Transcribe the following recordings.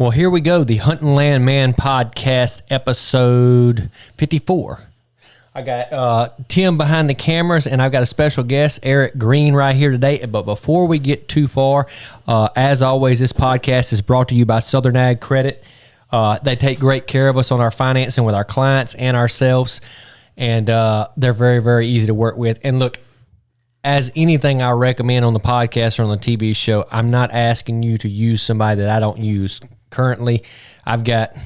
Well, here we go. The Hunting Land Man podcast, episode 54. I got Tim behind the cameras, and I've got a special guest, Eric Greene, right here today. But before we get too far, as always, this podcast is brought to you by Southern Ag Credit. They take great care of us on our financing with our clients and ourselves, and they're very, very easy to work with. And look, as anything I recommend on the podcast or on the TV show, I'm not asking you to use somebody that I don't use. Currently, I've got,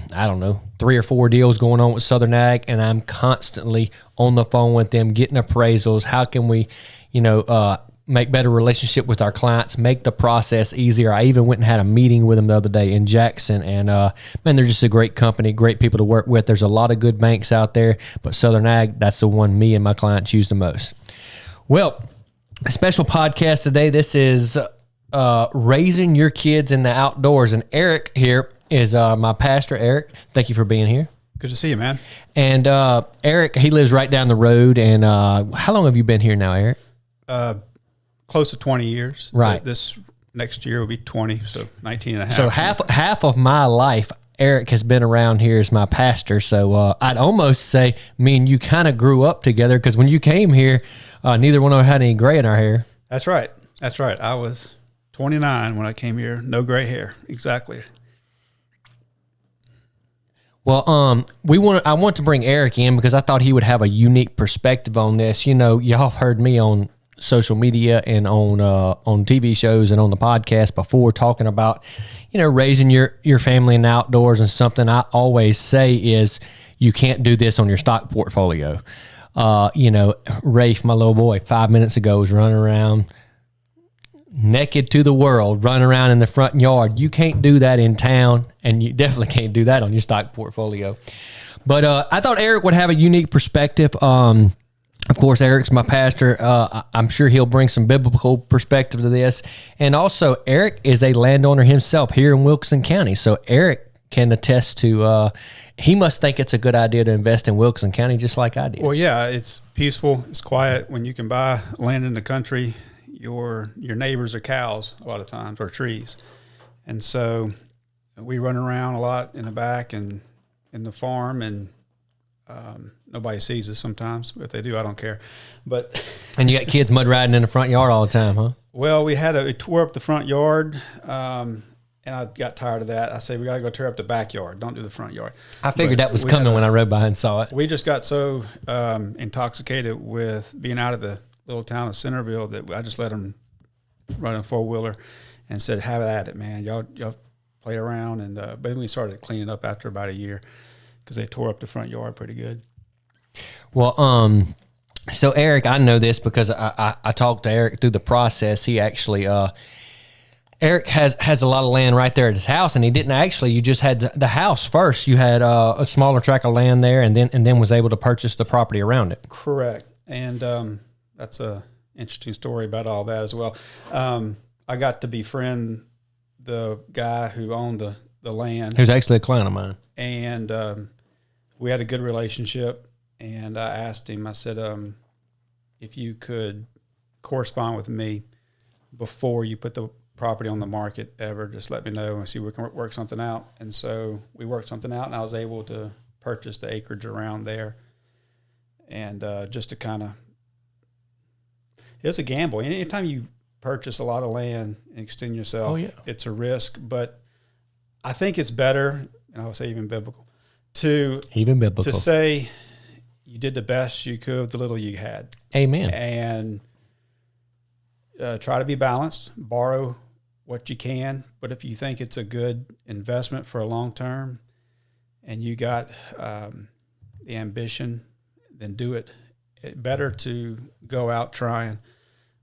3 or 4 deals going on with Southern Ag, and I'm constantly on the phone with them, getting appraisals. How can we, make better relationship with our clients, make the process easier? I even went and had a meeting with them the other day in Jackson, and man, they're just a great company, great people to work with. There's a lot of good banks out there, but Southern Ag, that's the one me and my clients use the most. Well, a special podcast today. This is raising your kids in the outdoors, and Eric here is my pastor. Eric, thank you for being here. Good to see you, man. And Eric, he lives right down the road. And how long have you been here now, Eric? Close to 20 years. Right. This next year will be 20, so 19 and a half. So half of my life, Eric has been around here as my pastor. So I'd almost say me and you kind of grew up together, because when you came here, neither one of us had any gray in our hair. That's right. I was 29 when I came here. No gray hair. Exactly. Well, I want to bring Eric in because I thought he would have a unique perspective on this. Y'all have heard me on social media and on TV shows and on the podcast before talking about, raising your family in the outdoors, and something I always say is you can't do this on your stock portfolio. Rafe, my little boy, 5 minutes ago was running around naked to the world, running around in the front yard. You can't do that in town, and you definitely can't do that on your stock portfolio. But I thought Eric would have a unique perspective. Of course, Eric's my pastor. I'm sure he'll bring some biblical perspective to this. And also, Eric is a landowner himself here in Wilkinson County. So Eric can attest to, he must think it's a good idea to invest in Wilkinson County just like I did. Well, yeah, it's peaceful. It's quiet. When you can buy land in the country, your neighbors are cows a lot of times, or trees. And so we run around a lot in the back and in the farm, and nobody sees us sometimes. If they do, I don't care. But and you got kids mud riding in the front yard all the time, huh? Well, we tore up the front yard, and I got tired of that. I said, we got to go tear up the backyard. Don't do the front yard. I figured that was coming when I rode by and saw it. We just got so intoxicated with being out of the little town of Centerville that I just let them run a four-wheeler and said, have at it, man. Y'all play around. And but then we started cleaning up after about a year because they tore up the front yard pretty good. Well, so Eric, I know this because I talked to Eric through the process. He actually, Eric has a lot of land right there at his house, and he didn't actually. You just had the house first. You had a smaller tract of land there, and then was able to purchase the property around it. Correct, and that's a interesting story about all that as well. I got to befriend the guy wwho owned the land. Who's actually a client of mine, and we had a good relationship. And I asked him, I said, if you could correspond with me before you put the property on the market ever, just let me know and see if we can work something out. And so we worked something out, and I was able to purchase the acreage around there. And just to kind of, it's a gamble. Anytime you purchase a lot of land and extend yourself, It's a risk. But I think it's better, and I would say even biblical, to say, you did the best you could with the little you had. Amen. And try to be balanced, borrow what you can. But if you think it's a good investment for a long term and you got the ambition, then do it. It's better to go out trying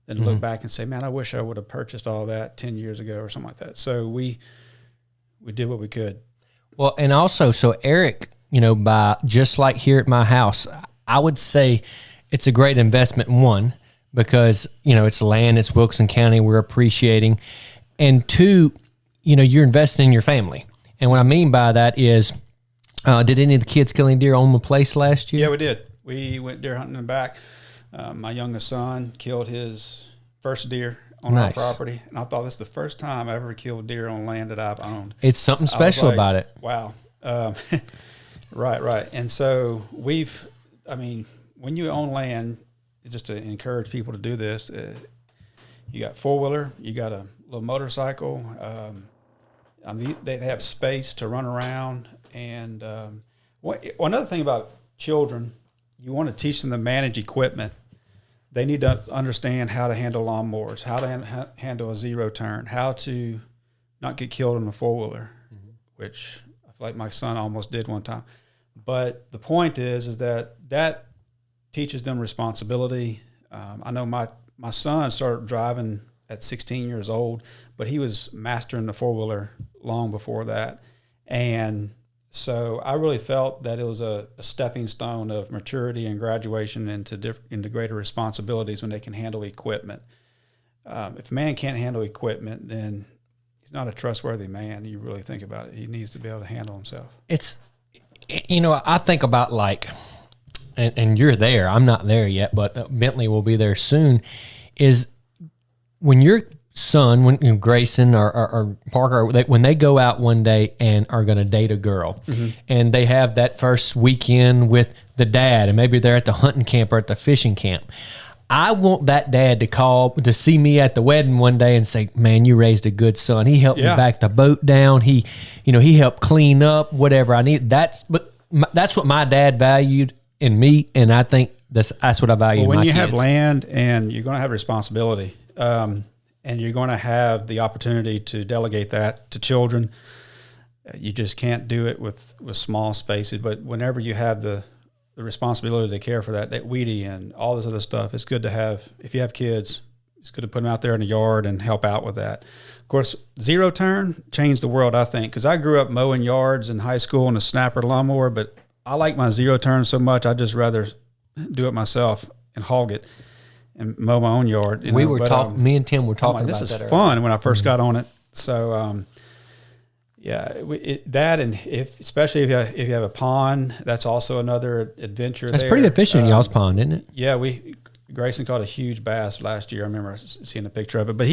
than look back and say, man, I wish I would have purchased all that 10 years ago or something like that. So we did what we could. Well, and also, so Eric, by just like here at my house, I would say it's a great investment, one, because, it's land, it's Wilkinson County, we're appreciating. And two, you're investing in your family. And what I mean by that is, did any of the kids kill any deer on the place last year? Yeah, we did. We went deer hunting in the back. My youngest son killed his first deer on our property. And I thought this is the first time I ever killed deer on land that I've owned. It's something special about it. Wow. Right. And so when you own land, just to encourage people to do this, you got 4-wheeler, you got a little motorcycle. They have space to run around. And another thing about children, you want to teach them to manage equipment. They need to understand how to handle lawnmowers, how to handle a zero turn, how to not get killed on a 4-wheeler, which I feel like my son almost did one time. But the point is that teaches them responsibility. I know my son started driving at 16 years old, but he was mastering the 4-wheeler long before that. And so I really felt that it was a stepping stone of maturity and graduation into greater responsibilities when they can handle equipment. If a man can't handle equipment, then he's not a trustworthy man. You really think about it. He needs to be able to handle himself. It's, I think about and you're there. I'm not there yet, but Bentley will be there soon. Is when your son, when Grayson or Parker, when they go out one day and are going to date a girl, and they have that first weekend with the dad, and maybe they're at the hunting camp or at the fishing camp, I want that dad to see me at the wedding one day and say, "Man, you raised a good son. He helped me back the boat down. He helped clean up whatever I need." That's what my dad valued in me, and I think that's what I value. Well, when in my you kids. have land and you're going to have responsibility, and you're going to have the opportunity to delegate that to children, you just can't do it with small spaces. But whenever you have the responsibility to care for that weedy and all this other stuff, it's good to have. If you have kids, it's good to put them out there in the yard and help out with that. Of course, zero turn changed the world, I think, because I grew up mowing yards in high school on a snapper lawnmower, but I like my zero turn so much, I'd just rather do it myself and hog it and mow my own yard. Me and Tim were talking about this that. This is fun when I first got on it. So, and especially if you have a pond, that's also another adventure. That's pretty good fishing in y'all's pond, isn't it? Yeah, Grayson caught a huge bass last year. I remember seeing a picture of it. But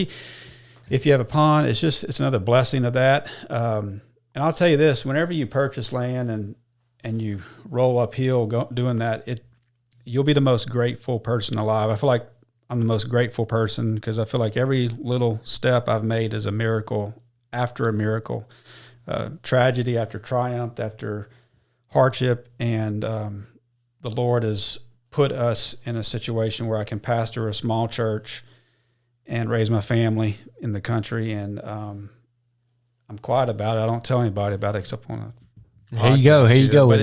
if you have a pond, it's another blessing of that. And I'll tell you this: whenever you purchase land and you roll uphill doing that, you'll be the most grateful person alive. I feel like I'm the most grateful person because I feel like every little step I've made is a miracle after a miracle, tragedy after triumph, after hardship. And the Lord has put us in a situation where I can pastor a small church and raise my family in the country. And I'm quiet about it. I don't tell anybody about it except on a Here you go. But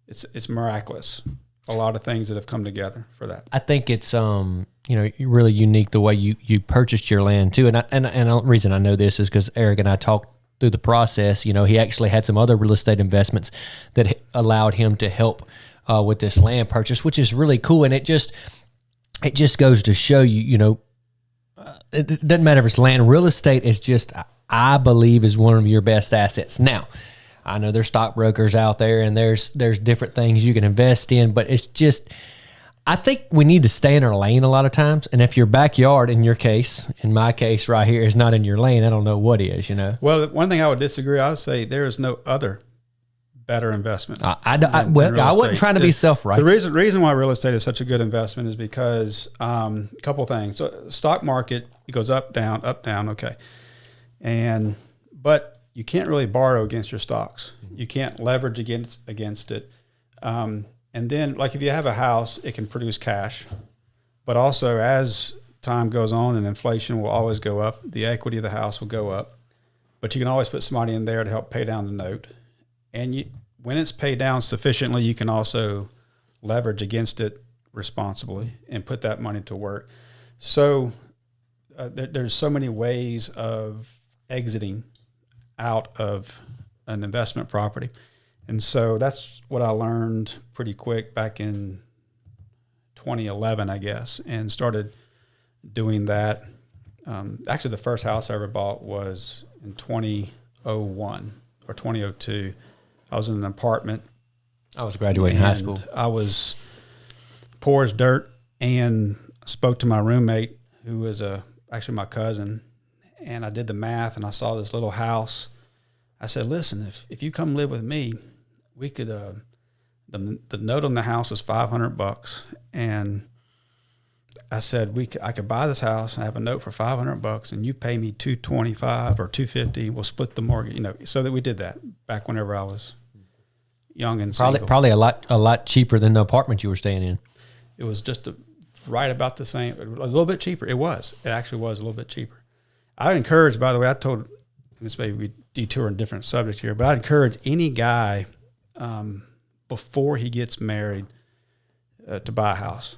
it's miraculous. A lot of things that have come together for that. I think it's really unique the way you purchased your land too. And the reason I know this is because Eric and I talked through the process. He actually had some other real estate investments that allowed him to help with this land purchase, which is really cool. And it just goes to show you, it doesn't matter if it's land. Real estate is just, I believe, is one of your best assets. Now, I know there's stockbrokers out there and there's different things you can invest in, but it's just, I think we need to stay in our lane a lot of times. And if your backyard, in my case right here, is not in your lane, I don't know what is, Well, one thing I would disagree, I would say there is no other better investment. I wasn't trying to be self-righteous. The reason why real estate is such a good investment is because a couple things. So stock market, it goes up, down, okay. But you can't really borrow against your stocks. You can't leverage against it. And then, like if you have a house, it can produce cash. But also, as time goes on and inflation will always go up, the equity of the house will go up. But you can always put some money in there to help pay down the note. And when it's paid down sufficiently, you can also leverage against it responsibly and put that money to work. So there's so many ways of exiting out of an investment property. And so that's what I learned pretty quick back in 2011, I guess, and started doing that. Actually, the first house I ever bought was in 2001 or 2002. I was in an apartment. I was graduating high school. I was poor as dirt, and spoke to my roommate, who was actually my cousin, and I did the math, and I saw this little house. I said, listen, if you come live with me, we could, the note on the house is $500. And I said, I could buy this house and have a note for $500, and you pay me $225 or $250. We'll split the mortgage, so that we did that back whenever I was young and single. Probably a lot cheaper than the apartment you were staying in. It was just right about the same, a little bit cheaper. It actually was a little bit cheaper. I encourage, by the way, this may be detouring different subject here, but I encourage any guy before he gets married to buy a house.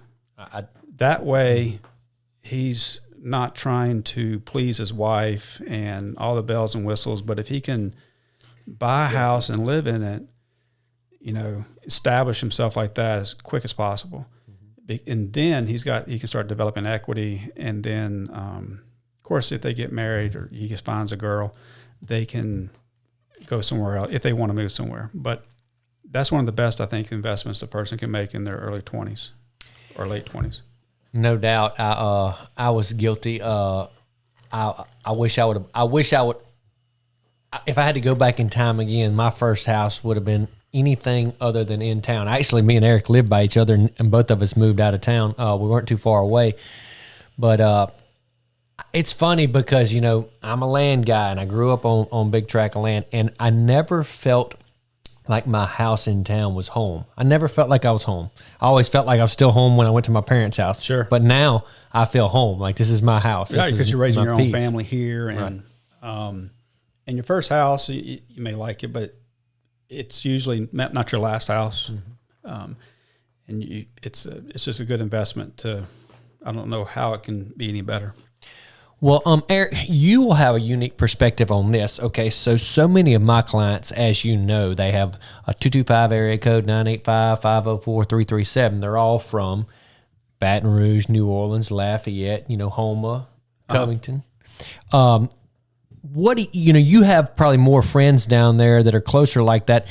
That way, he's not trying to please his wife and all the bells and whistles, but if he can buy a house and live in it, establish himself like that as quick as possible. And then he can start developing equity. And then, of course, if they get married or he just finds a girl, they can go somewhere else if they want to move somewhere. But that's one of the best, I think, investments a person can make in their early 20s or late 20s. No doubt. I was guilty. I wish I would. If I had to go back in time again, my first house would have been anything other than in town. Actually, me and Eric lived by each other, and both of us moved out of town. We weren't too far away, but it's funny because I'm a land guy, and I grew up on big tract of land, and I never felt like my house in town was home. I never felt like I was home. I always felt like I was still home when I went to my parents' house. Sure. But now I feel home. Like this is my house. Yeah, because you're raising your own peace. family here, and and your first house, you may like it, but it's usually not your last house. And it's just a good investment. I don't know how it can be any better. Well, Eric, you will have a unique perspective on this. Okay, so many of my clients, as you know, they have a 225 area code, 985-504-337. They're all from Baton Rouge, New Orleans, Lafayette, Houma, Covington. What do you have probably more friends down there that are closer like that.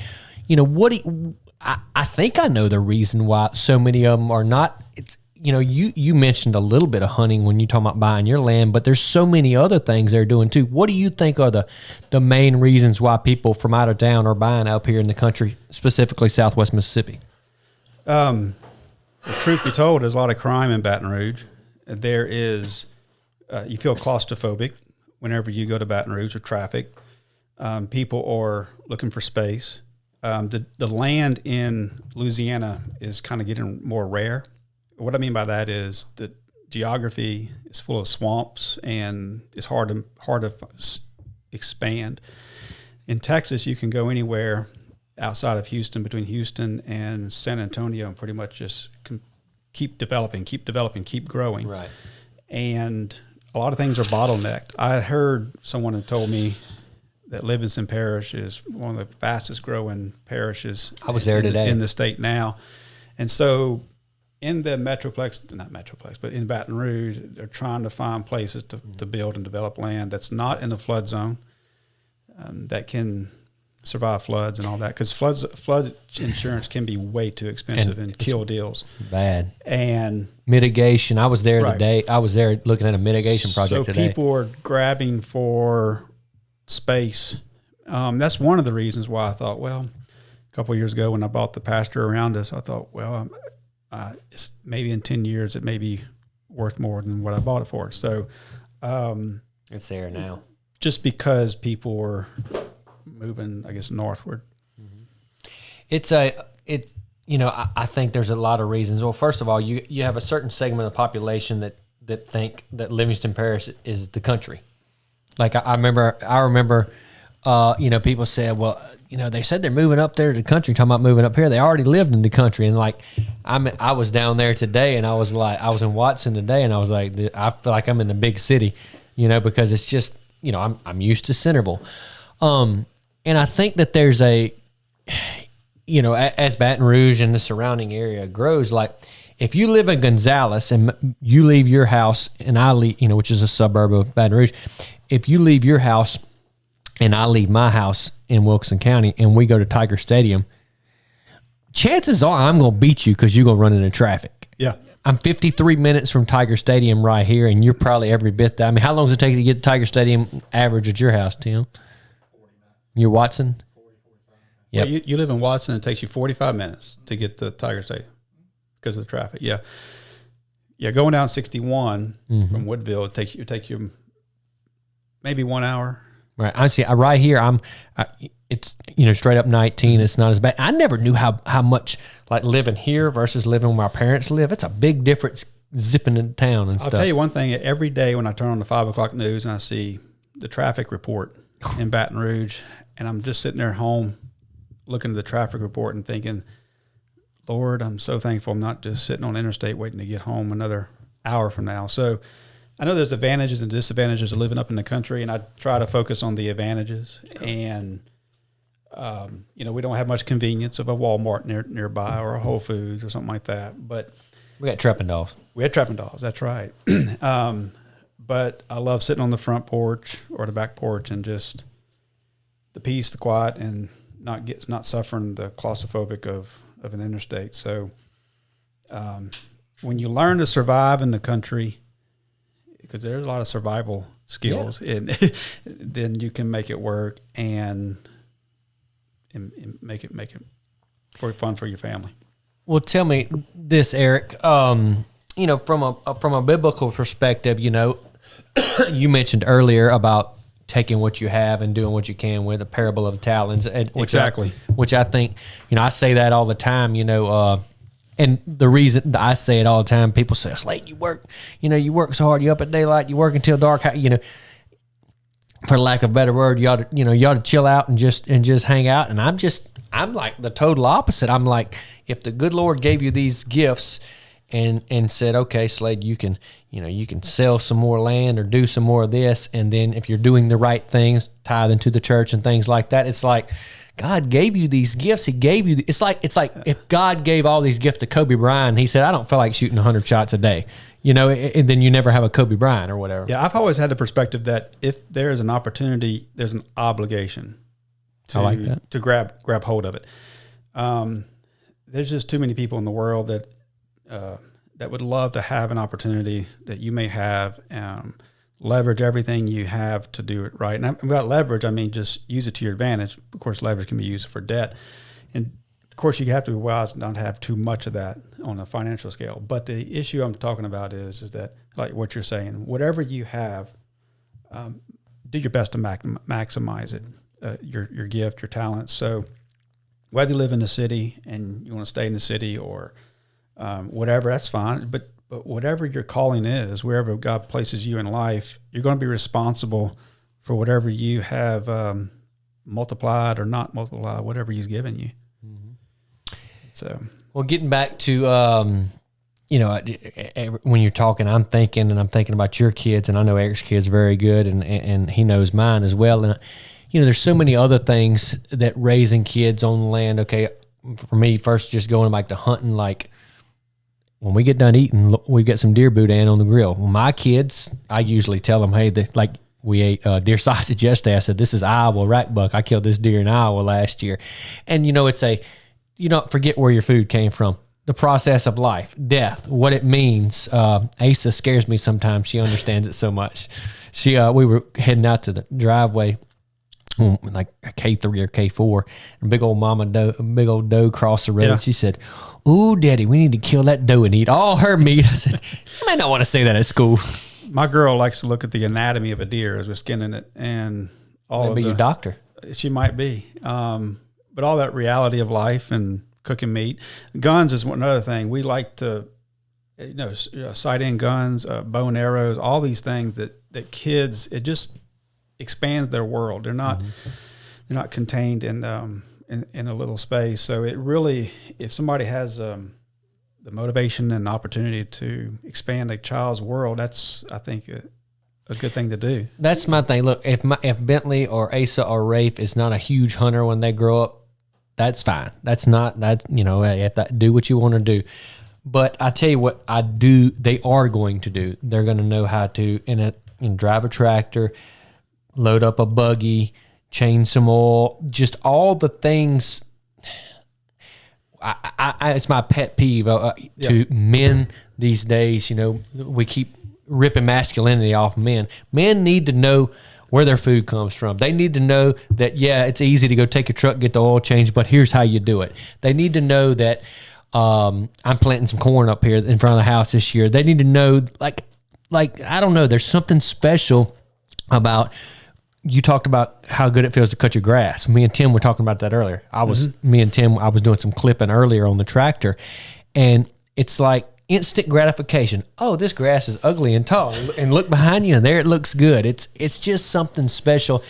I think I know the reason why so many of them are not. It's you mentioned a little bit of hunting when you talk about buying your land, but there's so many other things they're doing too. What do you think are the main reasons why people from out of town are buying up here in the country, specifically Southwest Mississippi? The truth be told, there's a lot of crime in Baton Rouge. There is, you feel claustrophobic whenever you go to Baton Rouge with traffic. People are looking for space. The land in Louisiana is kind of getting more rare. What I mean by that is the geography is full of swamps and it's hard to expand. In Texas, you can go anywhere outside of Houston, between Houston and San Antonio, and pretty much just keep developing, keep growing. Right. And a lot of things are bottlenecked. I heard someone had told me that Livingston Parish is one of the fastest growing parishes. I was there today in the state now. And so in the but in Baton Rouge, they're trying to find places to build and develop land that's not in a flood zone, that can survive floods and all that. Because flood insurance can be way too expensive and kill deals. Bad. And mitigation. I was there today. I was there looking at a mitigation project today. So people are grabbing for space. That's one of the reasons why I thought, well, a couple of years ago when I bought the pasture around us, I thought, well, it's maybe in 10 years it may be worth more than what I bought it for. So it's there now. Just because people are moving, I guess, northward. I think there's a lot of reasons. Well, first of all, you have a certain segment of the population that think that Livingston Parish is the country. Like I remember, people said, well, they said they're moving up there to the country, talking about moving up here. They already lived in the country. And like, I was down there today and I was in Watson today and I was like, I feel like I'm in the big city, because it's just, I'm used to Centerville. And I think that there's as Baton Rouge and the surrounding area grows, like if you live in Gonzales and you leave your house and I leave, which is a suburb of Baton Rouge, if you leave your house and I leave my house in Wilson County and we go to Tiger Stadium, chances are I'm going to beat you because you're going to run into traffic. Yeah. I'm 53 minutes from Tiger Stadium right here, and you're probably every bit that. I mean, how long does it take to get to Tiger Stadium average at your house, Tim? 40 minutes. You're Watson? 45. Yeah, well, you live in Watson. It takes you 45 minutes to get to Tiger Stadium because of the traffic. Yeah. Yeah, going down 61 from Woodville, it take you maybe 1 hour. Right. I see. Right here, it's straight up 19. It's not as bad. I never knew how much like living here versus living where my parents live. It's a big difference zipping into town and stuff. I'll tell you one thing. Every day when I turn on the 5 o'clock news and I see the traffic report in Baton Rouge, and I'm just sitting there home looking at the traffic report and thinking, Lord, I'm so thankful I'm not just sitting on the interstate waiting to get home another hour from now. So I know there's advantages and disadvantages of living up in the country, and I try to focus on the advantages. And, we don't have much convenience of a Walmart nearby or a Whole Foods or something like that. But we got Treppendorfs. We had Treppendorfs, that's right. But I love sitting on the front porch or the back porch and just the peace, the quiet, and not suffering the claustrophobic of an interstate. So when you learn to survive in the country, because there's a lot of survival skills, and then you can make it work and make it for fun for your family. Well, tell me this, Eric. From a biblical perspective, you mentioned earlier about taking what you have and doing what you can with the parable of the talents. Which I think, I say that all the time, and the reason that I say it all the time, people say, Slade, you work so hard, you up at daylight, you work until dark, for lack of a better word, you ought to chill out and just hang out. And I'm like the total opposite. I'm like, if the good Lord gave you these gifts and said, okay, Slade, you can sell some more land or do some more of this. And then if you're doing the right things, tithe into the church and things like that, it's like God gave you these gifts. He gave you, it's like if God gave all these gifts to Kobe Bryant, he said, I don't feel like shooting 100 shots a day, and then you never have a Kobe Bryant or whatever. Yeah. I've always had the perspective that if there is an opportunity, there's an obligation to grab hold of it. There's just too many people in the world that would love to have an opportunity that you may have, leverage everything you have to do it right. And about leverage, I mean, just use it to your advantage. Of course, leverage can be used for debt. And of course, you have to be wise not to have too much of that on a financial scale. But the issue I'm talking about is that, like what you're saying, whatever you have, do your best to maximize it, your gift, your talents. So whether you live in the city and you want to stay in the city or whatever, that's fine. But whatever your calling is, wherever God places you in life, you're going to be responsible for whatever you have multiplied or not multiplied, whatever He's given you. Mm-hmm. So, well, getting back to when you're talking, I'm thinking about your kids, and I know Eric's kids very good, and he knows mine as well. And there's so many other things that raising kids on the land. Okay, for me, first just going back to hunting, like. When we get done eating, we get some deer boudin on the grill. Well, my kids, I usually tell them, hey, we ate deer sausage yesterday. I said, this is Iowa rack buck. I killed this deer in Iowa last year. And, you don't forget where your food came from. The process of life, death, what it means. Asa scares me sometimes. She understands it so much. We were heading out to the driveway, like a K3 or K4, and big old doe crossed the road. Yeah. She said, ooh, Daddy, we need to kill that doe and eat all her meat. I said, you might not want to say that at school. My girl likes to look at the anatomy of a deer as we're skinning it, and maybe your doctor. She might be, but all that reality of life and cooking meat. Guns is another thing. We like to, sight in guns, bow and arrows, all these things that kids, it just expands their world. They're not contained in a little space. So it really, if somebody has the motivation and opportunity to expand a child's world, that's, I think, a good thing to do. That's my thing. Look, if Bentley or Asa or Rafe is not a huge hunter when they grow up, that's fine. That's not, do what you want to do. But I tell you what they are going to do. They're going to know how to drive a tractor, load up a buggy, change some oil, just all the things. It's my pet peeve to men these days, we keep ripping masculinity off men. Men need to know where their food comes from. They need to know that, it's easy to go take your truck, get the oil changed, but here's how you do it. They need to know that I'm planting some corn up here in front of the house this year. They need to know, like I don't know, there's something special about, you talked about how good it feels to cut your grass. Me and Tim were talking about that earlier. I was doing some clipping earlier on the tractor, and it's like instant gratification. Oh, this grass is ugly and tall, and look behind you, and there it looks good. It's just something special.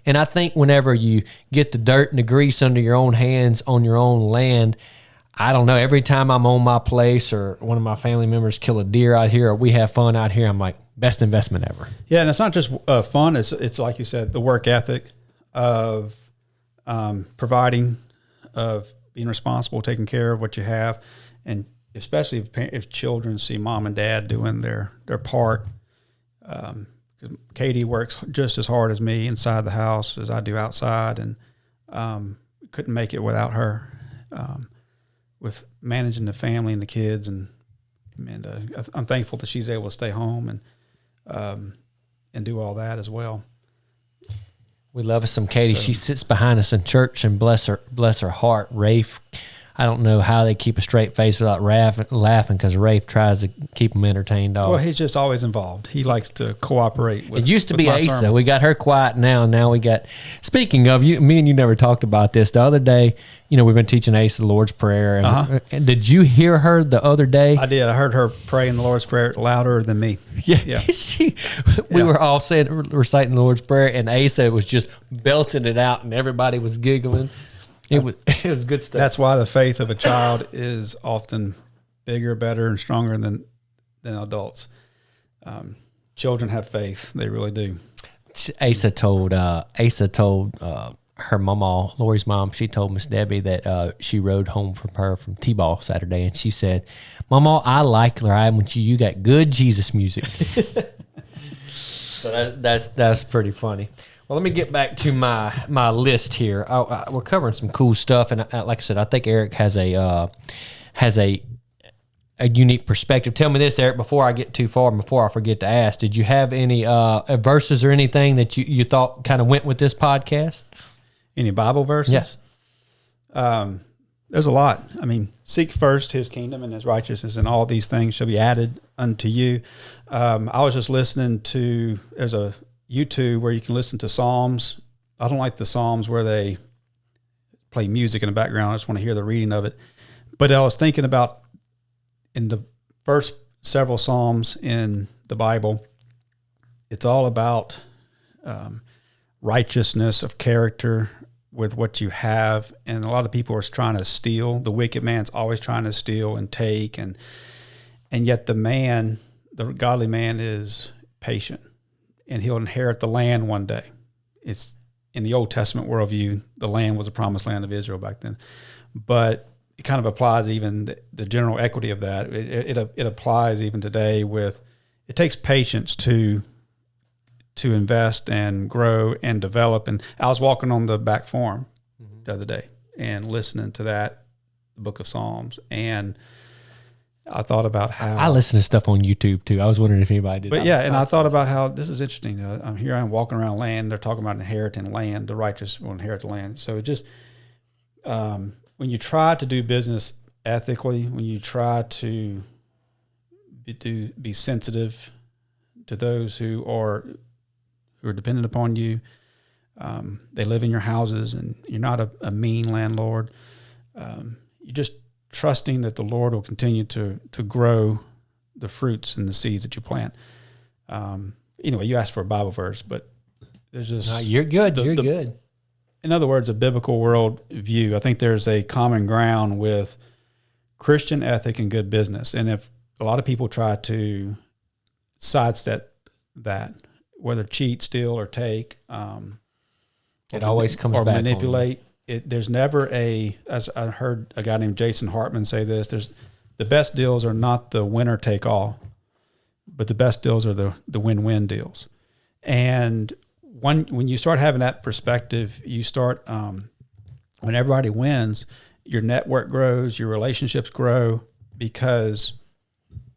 And I think whenever you get the dirt and the grease under your own hands on your own land, I don't know, every time I'm on my place or one of my family members kill a deer out here or we have fun out here, I'm like, best investment ever. Yeah, and it's not just fun. It's like you said, the work ethic of providing, of being responsible, taking care of what you have, and especially if children see mom and dad doing their part. Because Katie works just as hard as me inside the house as I do outside, and couldn't make it without her. With managing the family and the kids, and I'm thankful that she's able to stay home and do all that as well. We love us some Katie. She sits behind us in church, and bless her heart, Rafe. I don't know how they keep a straight face without laughing, because Rafe tries to keep them entertained. Well, he's just always involved. He likes to cooperate with. It used to be Asa. Sermon. We got her quiet now. Now we got. Speaking of, me and you never talked about this the other day. We've been teaching Asa the Lord's Prayer. And did you hear her the other day? I did. I heard her praying the Lord's Prayer louder than me. Yeah. We were all reciting the Lord's Prayer, and Asa was just belting it out, and everybody was giggling. It was good stuff. That's why the faith of a child is often bigger, better, and stronger than adults. Children have faith; they really do. Asa told her mama, Lori's mom. She told Miss Debbie that she rode home from her from T-ball Saturday, and she said, "Mama, I like riding with you. You got good Jesus music." So that's pretty funny. Well, let me get back to my list here. We're covering some cool stuff, and like I said, I think Eric has a unique perspective. Tell me this, Eric, before I get too far, and before I forget to ask, did you have any verses or anything that you thought kind of went with this podcast? Any Bible verses? Yes. There's a lot. I mean, seek first His kingdom and His righteousness, and all these things shall be added unto you. I was just listening to, there's a YouTube where you can listen to Psalms. I don't like the Psalms where they play music in the background. I just want to hear the reading of it. But I was thinking about in the first several Psalms in the Bible, it's all about righteousness of character with what you have. And a lot of people are trying to steal. The wicked man's always trying to steal and take. And yet the godly man is patient. And he'll inherit the land one day. It's in the Old Testament worldview, the land was the promised land of Israel back then. But it kind of applies even the general equity of that. It applies even today with, it takes patience to invest and grow and develop. And I was walking on the back farm the other day and listening to the book of Psalms, and I thought about how I listen to stuff on YouTube too. I was wondering if anybody did. But I thought about how this is interesting. I'm here. I'm walking around land. They're talking about inheriting land. The righteous will inherit the land. So it just when you try to do business ethically, when you try to be sensitive to those who are dependent upon you, they live in your houses, and you're not a mean landlord. You just trusting that the Lord will continue to grow the fruits and the seeds that you plant. Anyway, you asked for a Bible verse, but there's just... No, you're good. You're good. In other words, a biblical world view. I think there's a common ground with Christian ethic and good business. And if a lot of people try to sidestep that, whether cheat, steal, or take... it always comes or back manipulate. There's never as I heard a guy named Jason Hartman say this, the best deals are not the winner take all, but the best deals are the win-win deals. And when you start having that perspective, you start, when everybody wins, your network grows, your relationships grow, because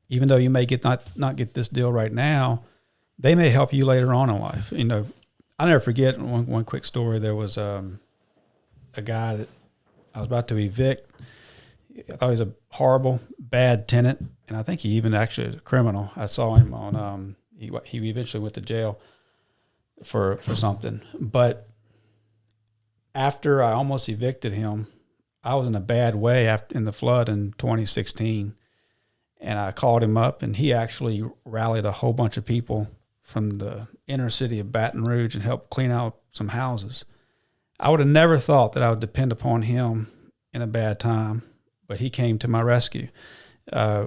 even though you may not get this deal right now, they may help you later on in life. I'll never forget one quick story. There was a guy that I was about to evict. I thought he was a horrible, bad tenant, and I think he even actually is a criminal. I saw him on he eventually went to jail for something. But after I almost evicted him, I was in a bad way in the flood in 2016, and I called him up, and he actually rallied a whole bunch of people from the inner city of Baton Rouge and helped clean out some houses. I would have never thought that I would depend upon him in a bad time, but he came to my rescue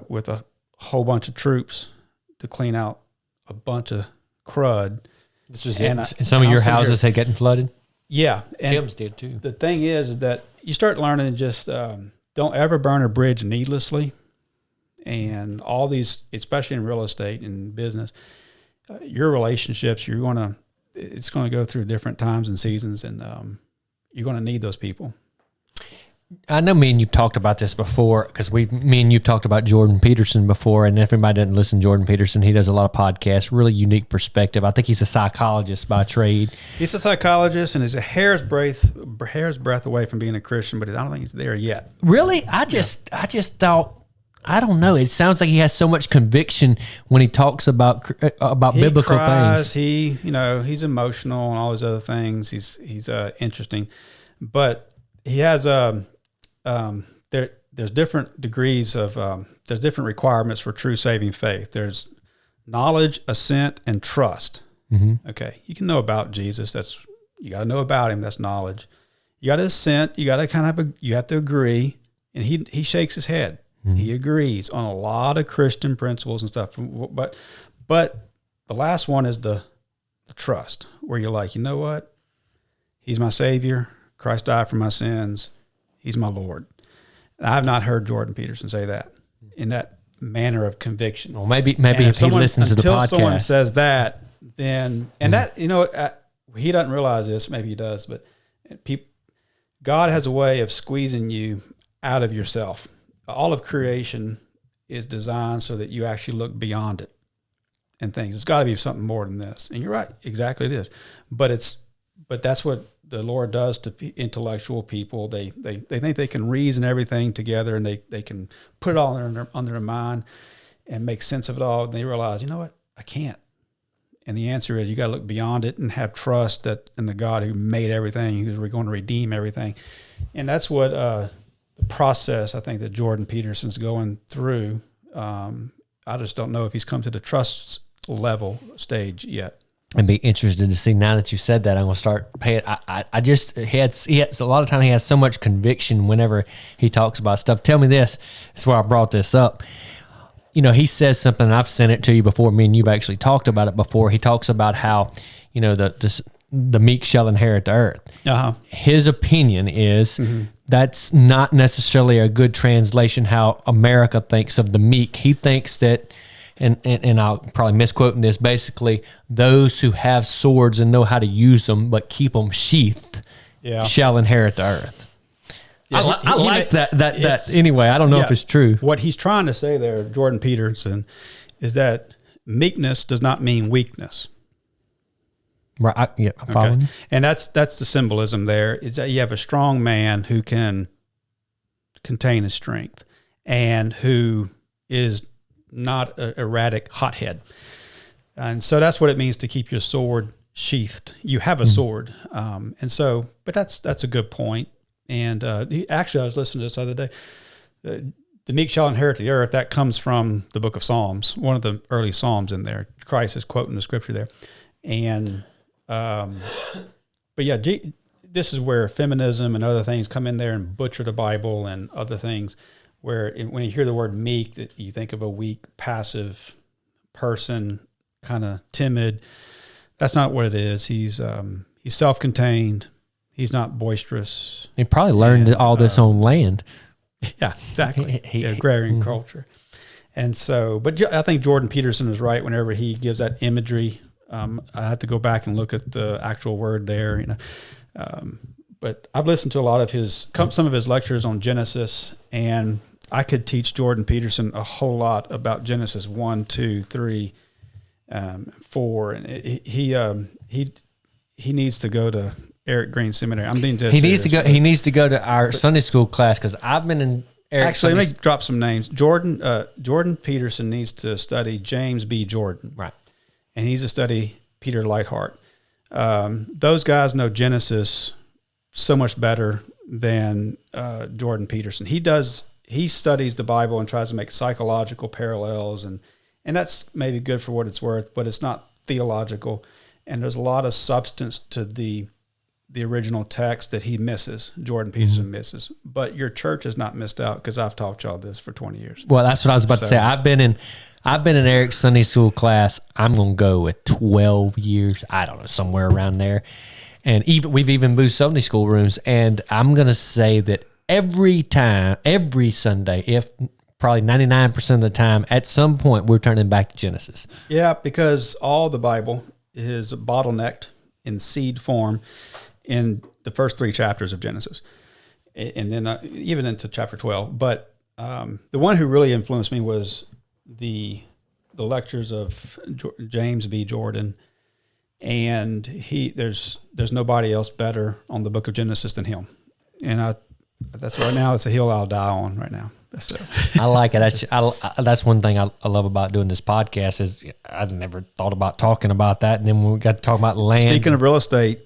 with a whole bunch of troops to clean out a bunch of crud. This was and some of your houses had gotten flooded? Yeah. And Tim's did too. The thing is that you start learning just don't ever burn a bridge needlessly. And all these, especially in real estate and business, your relationships, it's going to go through different times and seasons, and you're going to need those people. I know me and you talked about this before, because me and you talked about Jordan Peterson before, and if anybody doesn't listen to Jordan Peterson, he does a lot of podcasts, really unique perspective. I think he's a psychologist by trade. He's a psychologist, and he's a hair's breadth away from being a Christian, but I don't think he's there yet. Really? I just thought, I don't know. It sounds like he has so much conviction when he talks about biblical cries, things. He's emotional and all those other things. He's interesting, but he has there's different degrees of there's different requirements for true saving faith. There's knowledge, assent, and trust. Mm-hmm. Okay, you can know about Jesus. You got to know about him. That's knowledge. You got to assent. You got to you have to agree. And he shakes his head. Mm-hmm. He agrees on a lot of Christian principles and stuff. But the last one is the trust, where you're like, you know what? He's my Savior. Christ died for my sins. He's my Lord. And I have not heard Jordan Peterson say that in that manner of conviction. Well, maybe if he listens to the podcast. Until someone says that, then, and that, he doesn't realize this, maybe he does, but God has a way of squeezing you out of yourself. All of creation is designed so that you actually look beyond it and things. It's got to be something more than this. And you're right, exactly it is. But that's what the Lord does to intellectual people. They think they can reason everything together, and they can put it all under their mind and make sense of it all. And they realize, you know what, I can't. And the answer is you got to look beyond it and have trust in the God who made everything, who's going to redeem everything. And that's what the process I think that Jordan Peterson's going through. I just don't know if he's come to the trust level stage yet. I'd be interested to see, now that you said that, I'm going to start paying. He has a lot of time. He has so much conviction whenever he talks about stuff. Tell me this. That's why I brought this up. He says something, and I've sent it to you before. Me and you've actually talked about it before. He talks about how, the meek shall inherit the earth. Uh-huh. His opinion is that's not necessarily a good translation how America thinks of the meek. He thinks that, and I'll probably misquoting this, basically, those who have swords and know how to use them but keep them sheathed shall inherit the earth. Yeah, I like that. Anyway, I don't know if it's true. What he's trying to say there, Jordan Peterson, is that meekness does not mean weakness. Right. I'm following you. And that's the symbolism there, is that you have a strong man who can contain his strength and who is not an erratic hothead. And so that's what it means to keep your sword sheathed. You have a sword. But that's a good point. And actually, I was listening to this the other day. The meek shall inherit the earth. That comes from the book of Psalms, one of the early Psalms in there. Christ is quoting the scripture there. And, this is where feminism and other things come in there and butcher the Bible and other things, where when you hear the word meek, that you think of a weak, passive person, kind of timid. That's not what it is. He's self-contained. He's not boisterous. He probably learned all this on land. Yeah, exactly. Agrarian culture. And so, but I think Jordan Peterson is right whenever he gives that imagery. I have to go back and look at the actual word there, but I've listened to a lot of some of his lectures on Genesis, and I could teach Jordan Peterson a whole lot about Genesis 1, 2, 3, 4, and he needs to go to Eric Greene Seminary. I'm being dead serious. He needs to go to our Sunday school class, because I've been in Eric's Actually, let me drop some names. Jordan Peterson needs to study James B. Jordan. Right. And he needs to study Peter Lightheart. Those guys know Genesis so much better than Jordan Peterson. He studies the Bible and tries to make psychological parallels, and that's maybe good for what it's worth, but it's not theological. And there's a lot of substance to the original text that he misses, Jordan Peterson misses. But your church has not missed out, because I've taught y'all this for 20 years. Well, that's what I was about to say. I've been in Eric's Sunday school class. I'm going to go with 12 years. I don't know, somewhere around there. And we've even moved Sunday school rooms. And I'm going to say that every Sunday, if probably 99% of the time, at some point, we're turning back to Genesis. Yeah, because all the Bible is bottlenecked in seed form in the first 3 chapters of Genesis, and then even into chapter 12. But the one who really influenced me was the lectures of James B. Jordan, and there's nobody else better on the book of Genesis than him. And that's right now, it's a hill I'll die on right now. So. I like it. That's one thing I love about doing this podcast is I'd never thought about talking about that, and then when we got to talk about land. Speaking of real estate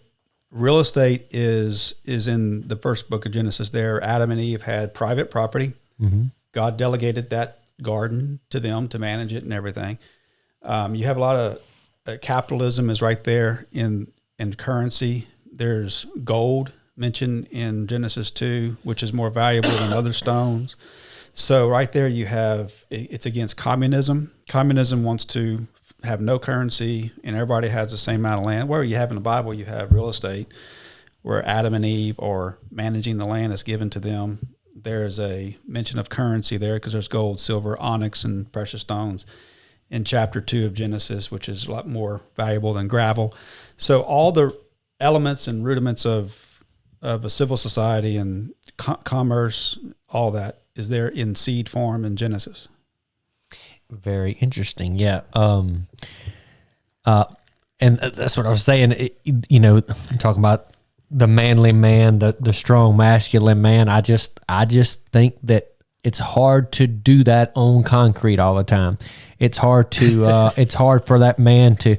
is in the first book of Genesis. There, Adam and Eve had private property. Mm-hmm. God delegated that garden to them to manage it and everything. You have a lot of capitalism is right there in currency. There's gold mentioned in Genesis 2, which is more valuable than other stones. So right there you have, it's against communism. Communism wants to have no currency and everybody has the same amount of land. Where you have in the Bible, you have real estate where Adam and Eve are managing the land that's given to them. There's a mention of currency there because there's gold, silver, onyx, and precious stones in chapter 2 of Genesis, which is a lot more valuable than gravel. So all the elements and rudiments of a civil society and commerce, all that is there in seed form in Genesis. Very interesting. Yeah. And that's what I was saying. Talking about the manly man, the strong masculine man. I just think that it's hard to do that on concrete all the time. It's hard to, it's hard for that man to,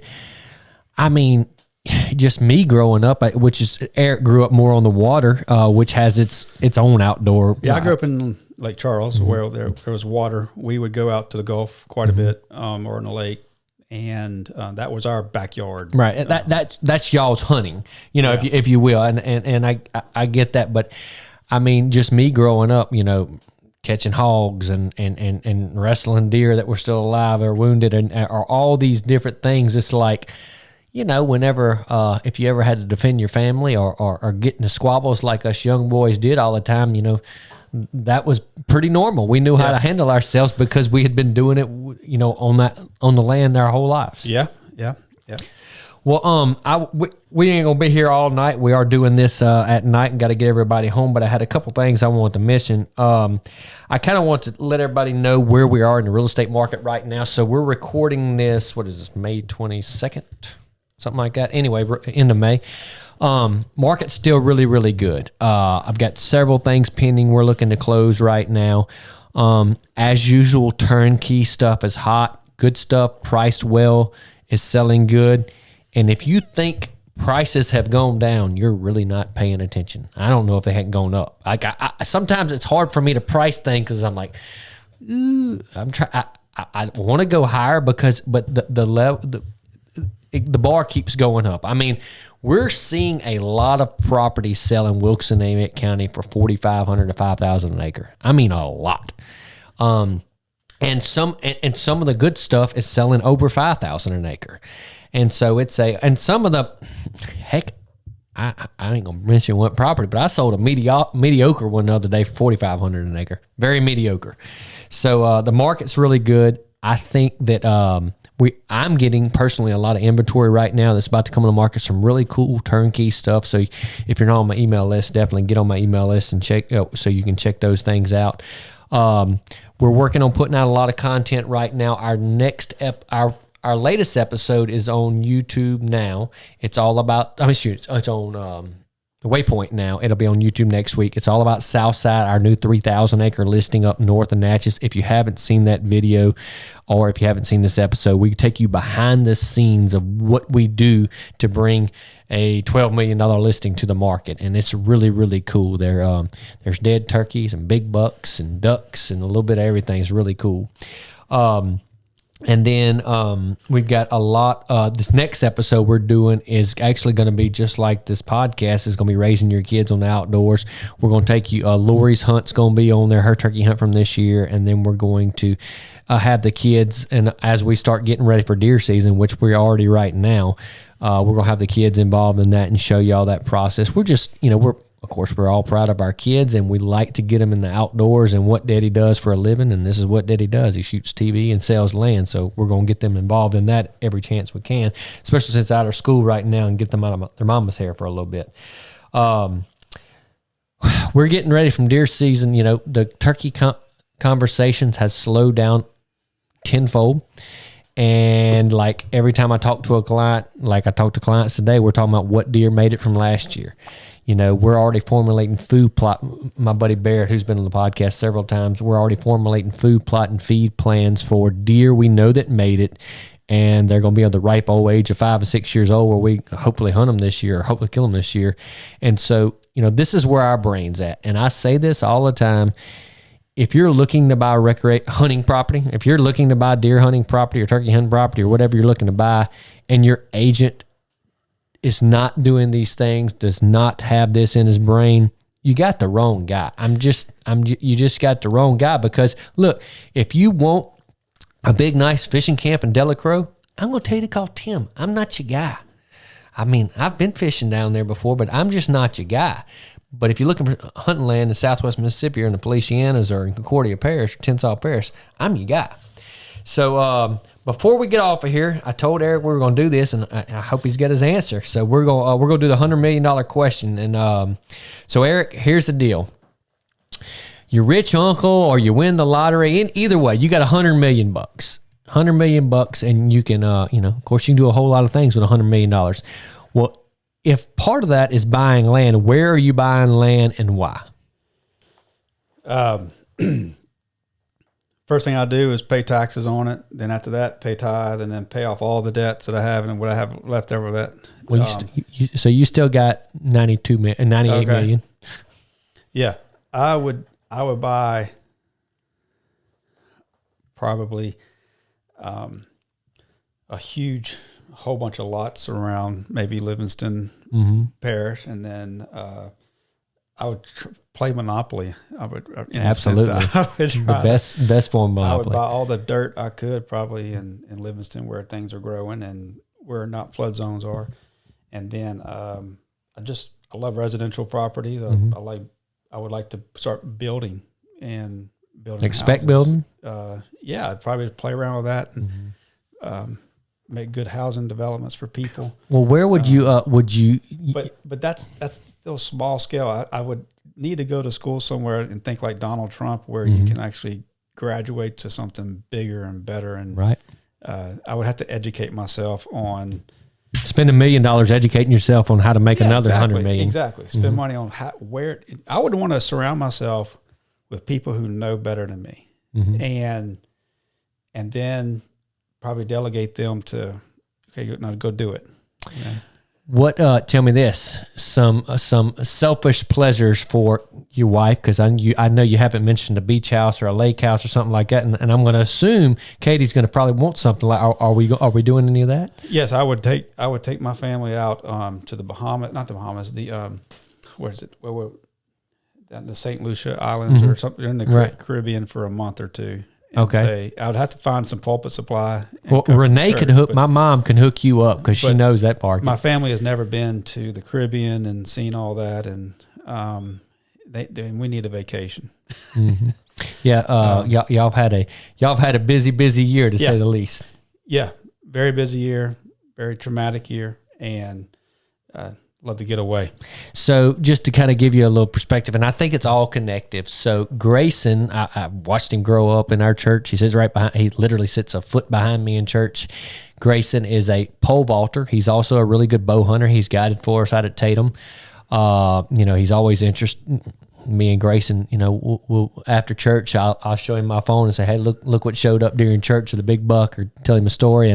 just me growing up, which is Eric grew up more on the water, which has its own outdoor. Yeah, I grew up in Lake Charles, where there was water. We would go out to the Gulf quite a bit, or in the lake, and that was our backyard. Right, that's y'all's hunting, if you will, and I get that, but just me growing up, catching hogs and wrestling deer that were still alive or wounded, or all these different things. It's like, whenever, if you ever had to defend your family or get into squabbles like us young boys did all the time, that was pretty normal. We knew how to handle ourselves because we had been doing it, on the land our whole lives. Yeah. Well, we ain't gonna be here all night. We are doing this at night and got to get everybody home. But I had a couple things I wanted to mention. I kind of want to let everybody know where we are in the real estate market right now. So we're recording this. What is this? May 22nd, something like that. Anyway, end of May. Market's still really, really good. I've got several things pending. We're looking to close right now. As usual, turnkey stuff is hot. Good stuff, priced well, is selling good. And if you think prices have gone down, you're really not paying attention. I don't know if they hadn't gone up. Like sometimes it's hard for me to price things because I'm like, I want to go higher but the level, the bar keeps going up. We're seeing a lot of properties sell in Wilkes and Amite County for $4,500 to $5,000 an acre. A lot. And some of the good stuff is selling over $5,000 an acre. And so and some of the, heck, I ain't gonna mention what property, but I sold a mediocre one the other day for $4,500 an acre. Very mediocre. So the market's really good. I think that I'm getting personally a lot of inventory right now that's about to come on the market. Some really cool turnkey stuff. So if you're not on my email list, definitely get on my email list and check so you can check those things out. We're working on putting out a lot of content right now. Our next our latest episode is on YouTube now. It's all about, it's on Waypoint now. It'll be on YouTube next week. It's all about Southside, our new 3,000 acre listing up north of Natchez. If you haven't seen that video, or if you haven't seen this episode, we take you behind the scenes of what we do to bring a $12 million listing to the market. And it's really, really cool. There's dead turkeys and big bucks and ducks and a little bit of everything. It's really cool. And then we've got a lot. This next episode we're doing is actually going to be just like this podcast. Is going to be raising your kids on the outdoors. We're going to take you. Lori's hunt's going to be on there, her turkey hunt from this year, and then we're going to have the kids. And as we start getting ready for deer season, which we're already right now, we're going to have the kids involved in that and show you all that process. We're just, of course, we're all proud of our kids, and we like to get them in the outdoors and what Daddy does for a living, and this is what Daddy does. He shoots TV and sells land, so we're going to get them involved in that every chance we can, especially since they're out of school right now, and get them out of their mama's hair for a little bit. We're getting ready from deer season. The turkey conversations has slowed down tenfold. And like every time I talk to a client, like I talked to clients today, we're talking about what deer made it from last year. We're already formulating food plot. My buddy Barrett, who's been on the podcast several times, we're already formulating food plot and feed plans for deer we know that made it, and they're going to be of the ripe old age of 5 or 6 years old, where we hopefully hunt them this year, or hopefully kill them this year. And so, this is where our brain's at. And I say this all the time. If you're looking to buy hunting property, if you're looking to buy deer hunting property or turkey hunting property or whatever you're looking to buy, and your agent is not doing these things, does not have this in his brain, you got the wrong guy. You just got the wrong guy, because look, if you want a big, nice fishing camp in Delacroix, I'm going to tell you to call Tim. I'm not your guy. I've been fishing down there before, but I'm just not your guy. But if you're looking for hunting land in Southwest Mississippi or in the Felicianas or in Concordia Parish or Tensas Parish, I'm your guy. So before we get off of here, I told Eric we were going to do this, and I hope he's got his answer. So we're going to do the $100 million question. And so Eric, here's the deal: you're rich uncle, or you win the lottery. Either way, you got $100 million. $100 million, and you can, of course, you can do a whole lot of things with $100 million. Well, if part of that is buying land, where are you buying land and why? First thing I do is pay taxes on it. Then after that, pay tithe, and then pay off all the debts that I have and what I have left over that. Well, so you still got 98 million. Yeah, I would buy probably a whole bunch of lots around maybe Livingston Parish, and then I would play Monopoly. I would absolutely the best form of Monopoly. I would buy all the dirt I could probably in Livingston, where things are growing and where not flood zones are, and then I love residential properties. I would like to start building spec houses. Building. Yeah, I'd probably play around with that and make good housing developments for people. Well, where would you? But that's still small scale. I would need to go to school somewhere and think like Donald Trump, where you can actually graduate to something bigger and better. And right. I would have to educate myself on. Spend $1 million educating yourself on how to make another $100 million. Exactly. Spend money on where I would want to surround myself with people who know better than me, and then probably delegate them to, okay, now go do it. Yeah. What? Tell me this: some selfish pleasures for your wife, because I know you haven't mentioned a beach house or a lake house or something like that, and I'm going to assume Katie's going to probably want something like. Are we doing any of that? Yes, I would take my family out to the Bahamas, not the Bahamas, the where is it? Where the St. Lucia Islands or something in the Caribbean for a month or two. Okay. I would have to find some pulpit supply. Well, Renee could hook. My mom can hook you up because she knows that part. My family has never been to the Caribbean and seen all that, and we need a vacation. Yeah, y'all have had a busy year to say the least. Yeah, very busy year, very traumatic year, and love to get away. So just to kind of give you a little perspective, and I think it's all connective. So Grayson, I watched him grow up in our church. He sits right behind. He literally sits a foot behind me in church. Grayson is a pole vaulter. He's also a really good bow hunter. He's guided for us out at Tatum. He's always interested. Me and Grayson, we'll after church, I'll show him my phone and say, "Hey, look what showed up during church of the big buck," or tell him a story.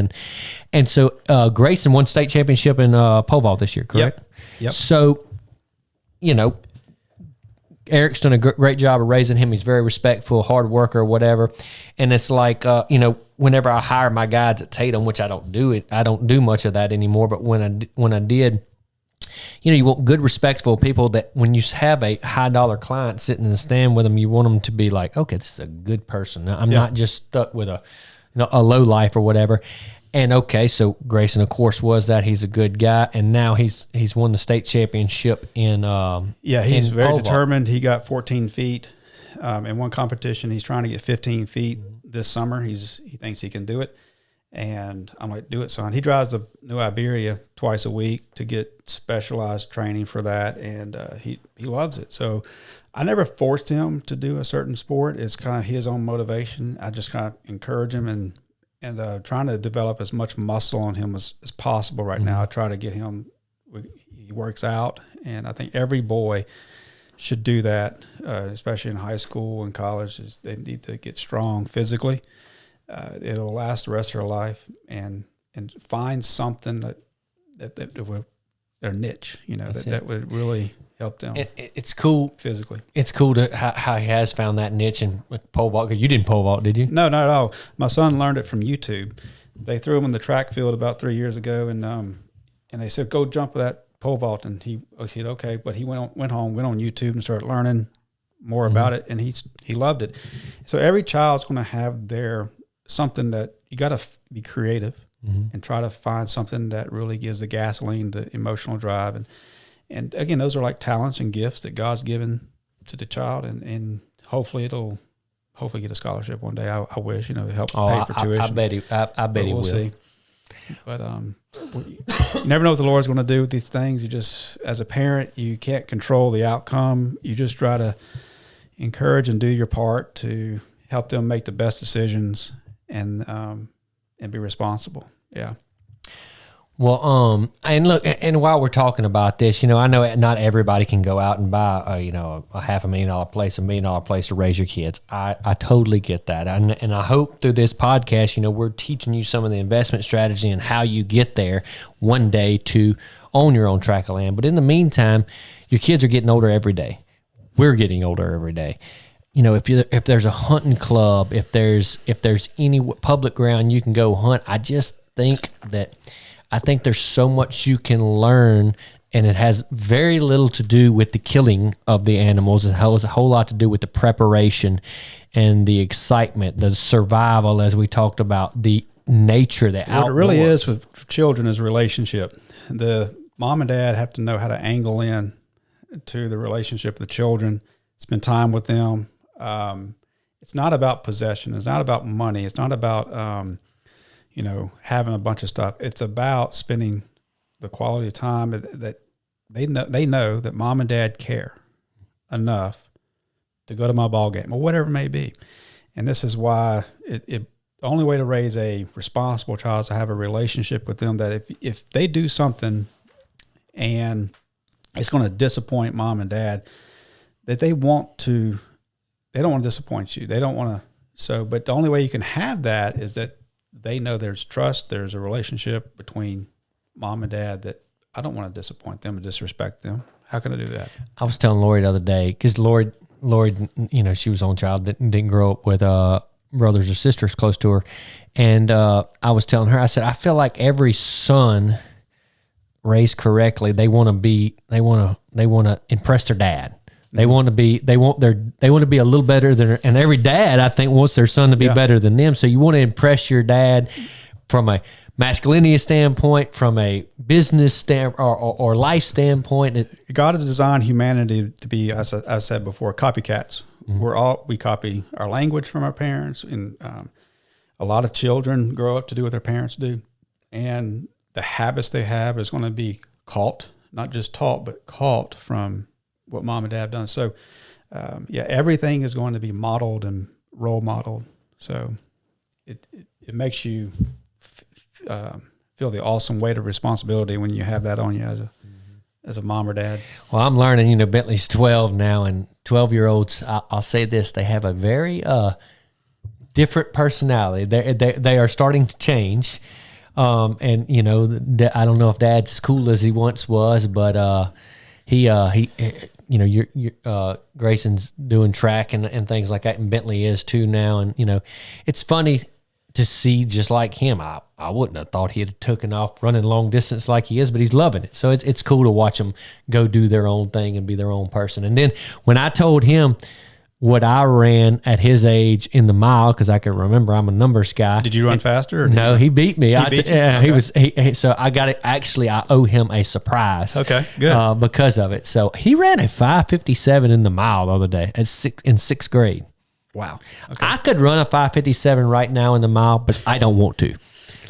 And so Grayson won state championship in pole vault this year, correct? Yep. So, Eric's done a great job of raising him. He's very respectful, hard worker, whatever. And it's like, whenever I hire my guides at Tatum, which I don't do much of that anymore. But when I did. You want good, respectful people that when you have a high dollar client sitting in the stand with them, you want them to be like, okay, this is a good person. I'm not just stuck with a low life or whatever. And okay, so Grayson, of course, was that. He's a good guy, and now he's won the state championship in. He's very determined. He got 14 feet in one competition. He's trying to get 15 feet this summer. He thinks he can do it. And I'm like, do it, son. He drives to New Iberia twice a week to get specialized training for that, and he loves it. So I never forced him to do a certain sport. It's kind of his own motivation. I just kind of encourage him and trying to develop as much muscle on him as possible right now. I try to get him – he works out, and I think every boy should do that, especially in high school and college. They need to get strong physically. It'll last the rest of their life, and find something that will their niche, that would really help them. It's cool physically. It's cool to how he has found that niche in pole vault. You didn't pole vault, did you? No, not at all. My son learned it from YouTube. They threw him in the track field about 3 years ago, and they said, "Go jump that pole vault," and he said, "Okay," but he went home, went on YouTube, and started learning more about it, and he loved it. So every child's going to have their something that you got to be creative and try to find something that really gives the gasoline, the emotional drive. And again, those are like talents and gifts that God's given to the child. And hopefully it'll get a scholarship one day. I wish, help pay for tuition. I bet he will. We'll see. But you never know what the Lord's going to do with these things. You just, as a parent, you can't control the outcome. You just try to encourage and do your part to help them make the best decisions and be responsible. Yeah. Well, and look, and while we're talking about this, I know not everybody can go out and buy a $500,000 place, $1 million place to raise your kids. I totally get that. And I hope through this podcast, we're teaching you some of the investment strategy and how you get there one day to own your own tract of land. But in the meantime, your kids are getting older every day. We're getting older every day. If there's a hunting club, if there's any public ground you can go hunt, I just think there's so much you can learn, and it has very little to do with the killing of the animals. It has a whole lot to do with the preparation and the excitement, the survival, as we talked about, the nature, the outdoors. What it really is with children is a relationship. The mom and dad have to know how to angle in to the relationship of the children, spend time with them. It's not about possession. It's not about money. It's not about, having a bunch of stuff. It's about spending the quality of time that they know that mom and dad care enough to go to my ball game or whatever it may be. And this is why the only way to raise a responsible child is to have a relationship with them, that if they do something and it's going to disappoint mom and dad, that they don't want to disappoint you. They don't want to. But the only way you can have that is that they know there's trust, there's a relationship between mom and dad, that I don't want to disappoint them and disrespect them. How can I do that? I was telling Lori the other day, because Lori, she was on child, didn't grow up with brothers or sisters close to her. And I was telling her, I said, I feel like every son raised correctly, they want to impress their dad. They want to be a little better than, and every dad, I think, wants their son to be better than them. So you want to impress your dad from a masculinity standpoint, from a business standpoint, or life standpoint. God has designed humanity to be, as I said before, copycats. Mm-hmm. We copy our language from our parents, and a lot of children grow up to do what their parents do, and the habits they have is going to be caught not just taught, but caught from what mom and dad have done. So, everything is going to be modeled and role modeled. So it makes you feel the awesome weight of responsibility when you have that on you as a mom or dad. Well, I'm learning, Bentley's 12 now, and 12-year-olds, I'll say this, they have a very different personality. They are starting to change. And I don't know if Dad's as cool as he once was, but he Grayson's doing track and things like that, and Bentley is too now. And it's funny to see, just like him. I wouldn't have thought he'd have taken off running long distance like he is, but he's loving it. So it's cool to watch them go do their own thing and be their own person. And then when I told him what I ran at his age in the mile, because I can remember I'm a numbers guy. Did you run faster? Or no, he beat me. He was. So I got it. Actually, I owe him a surprise. Okay, good. Because of it. So he ran a 5:57 in the mile the other day in sixth grade. Wow. Okay. I could run a 5:57 right now in the mile, but I don't want to.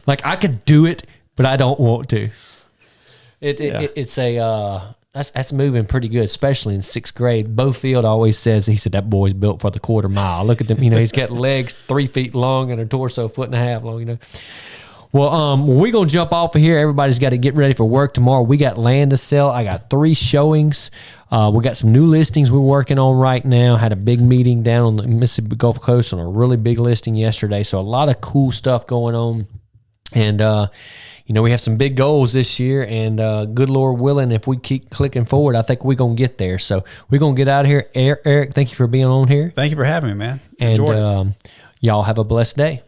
Like, I could do it, but I don't want to. It's a. That's moving pretty good, especially in sixth grade. Bo Field always says, he said, that boy's built for the quarter mile. Look at him, he's got legs 3 feet long and a torso 1.5 feet long, Well, we're going to jump off of here. Everybody's got to get ready for work tomorrow. We got land to sell. I got 3 showings. We got some new listings we're working on right now. Had a big meeting down on the Mississippi Gulf Coast on a really big listing yesterday. So a lot of cool stuff going on. And, we have some big goals this year, and good Lord willing, if we keep clicking forward, I think we're going to get there. So we're going to get out of here. Eric, thank you for being on here. Thank you for having me, man. And y'all have a blessed day.